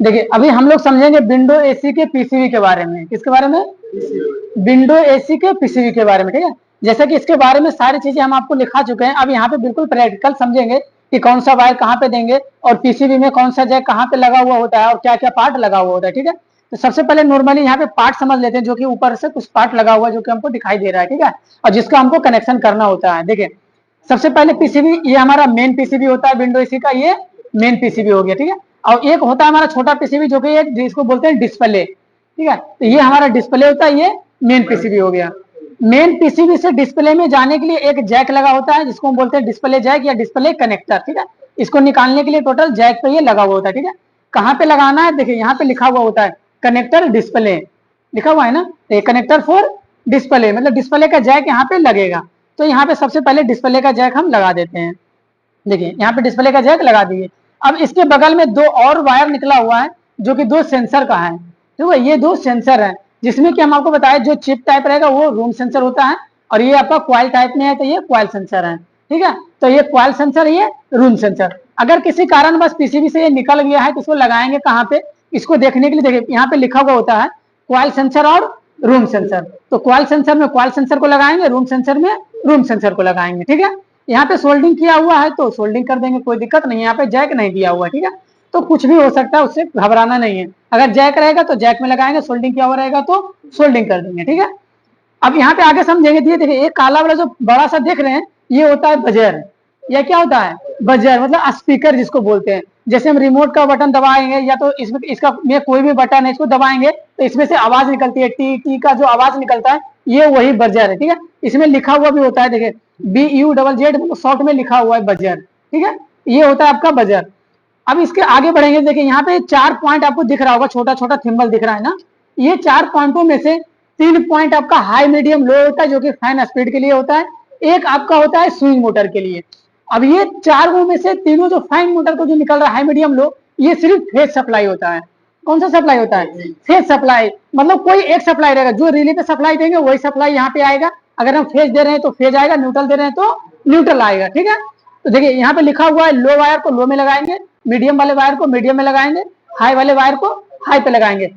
देखिए अभी हम लोग समझेंगे विंडो एसी के पीसीबी के बारे में। किसके बारे में? विंडो एसी के पीसीबी के बारे में। ठीक है, जैसे कि इसके बारे में सारी चीजें हम आपको लिखा चुके हैं। अब यहाँ पे बिल्कुल प्रैक्टिकल समझेंगे कि कौन सा वायर कहाँ पे देंगे और पीसीबी में कौन सा जैक कहाँ पे लगा हुआ होता है और क्या क्या पार्ट लगा हुआ होता है। ठीक है, तो सबसे पहले नॉर्मली यहाँ पे पार्ट समझ लेते हैं, जो कि ऊपर से कुछ पार्ट लगा हुआ है जो कि हमको दिखाई दे रहा है। ठीक है, और जिसका हमको कनेक्शन करना होता है। देखिए सबसे पहले पीसीबी, ये हमारा मेन पीसीबी होता है विंडो एसी का, ये मेन पीसीबी हो गया। ठीक है, और एक होता है हमारा छोटा पीसीबी जो कि जिसको बोलते हैं डिस्प्ले। ठीक है, तो ये हमारा डिस्प्ले होता है, ये मेन पीसीबी हो गया। मेन पीसीबी से डिस्प्ले में जाने के लिए एक जैक लगा होता है जिसको हम बोलते हैं डिस्प्ले जैक या डिस्प्ले कनेक्टर। ठीक है, इसको निकालने के लिए टोटल जैक पे ये लगा हुआ होता है। ठीक है, कहाँ पे लगाना है? देखिए यहाँ पे लिखा हुआ होता है कनेक्टर डिस्प्ले, लिखा हुआ है ना, कनेक्टर फॉर डिस्प्ले, मतलब डिस्प्ले का जैक यहाँ पे लगेगा। तो यहाँ पे सबसे पहले डिस्प्ले का जैक हम लगा देते हैं। देखिए यहाँ पे डिस्प्ले का जैक लगा दिए। अब इसके बगल में दो और वायर निकला हुआ है जो कि दो सेंसर का है। ठीक है, ये दो सेंसर है जिसमें कि हम आपको बताया जो चिप टाइप रहेगा वो रूम सेंसर होता है और ये आपका क्वाइल टाइप में है तो ये क्वाइल सेंसर है। ठीक है, तो ये क्वाइल सेंसर, ये रूम सेंसर। अगर किसी कारण बस पीसीबी से ये निकल गया है तो इसको लगाएंगे कहाँ पे? इसको देखने के लिए देखिए यहाँ पे लिखा हुआ होता है क्वाइल सेंसर और रूम सेंसर। तो क्वाइल सेंसर में क्वाइल सेंसर को लगाएंगे, रूम सेंसर में रूम सेंसर को लगाएंगे। ठीक है, यहाँ पे सोल्डिंग किया हुआ है तो सोल्डिंग कर देंगे, कोई दिक्कत नहीं है। यहाँ पे जैक नहीं दिया हुआ है। ठीक है, तो कुछ भी हो सकता है, उससे घबराना नहीं है। अगर जैक रहेगा तो जैक में लगाएंगे, सोल्डिंग किया हुआ रहेगा तो सोल्डिंग कर देंगे। ठीक है, अब यहाँ पे आगे समझेंगे। देखिए एक काला वाला जो बड़ा सा देख रहे हैं ये होता है बजर। यह क्या होता है? बजर, मतलब स्पीकर जिसको बोलते हैं। जैसे हम रिमोट का बटन दबाएंगे या तो इसमें इसका में कोई भी बटन है, इसको दबाएंगे तो इसमें से आवाज निकलती है, टी टी का जो आवाज निकलता है ये वही बजर है। ठीक है, इसमें लिखा हुआ भी होता है, देखिए BUZZ शॉर्ट में लिखा हुआ है बजर। ठीक है, ये होता है आपका बजर। अब इसके आगे बढ़ेंगे। देखिए यहाँ पे 4 पॉइंट आपको दिख रहा होगा, छोटा छोटा थिम्बल दिख रहा है ना। ये 4 पॉइंटों में से 3 पॉइंट आपका हाई मीडियम लो होता है जो कि फैन स्पीड के लिए होता है। एक आपका होता है स्विंग मोटर के लिए। अब ये 4 में से तीनों जो फैन मोटर को जो निकल रहा है हाई मीडियम लो, ये सिर्फ फेज सप्लाई होता है। कौन सा सप्लाई होता है? Phase supply. मतलब कोई एक सप्लाई रहेगा, जो रिले पे सप्लाई देंगे वही सप्लाई यहाँ पे आएगा। अगर हम फेज दे रहे हैं तो फेज आएगा, न्यूट्रल दे रहे हैं तो न्यूट्रल आएगा। ठीक है, तो देखिए यहाँ पे लिखा हुआ है लो वायर को लो में लगाएंगे, मीडियम वाले वायर को मीडियम में लगाएंगे, हाई वाले वायर को हाई पे लगाएंगे।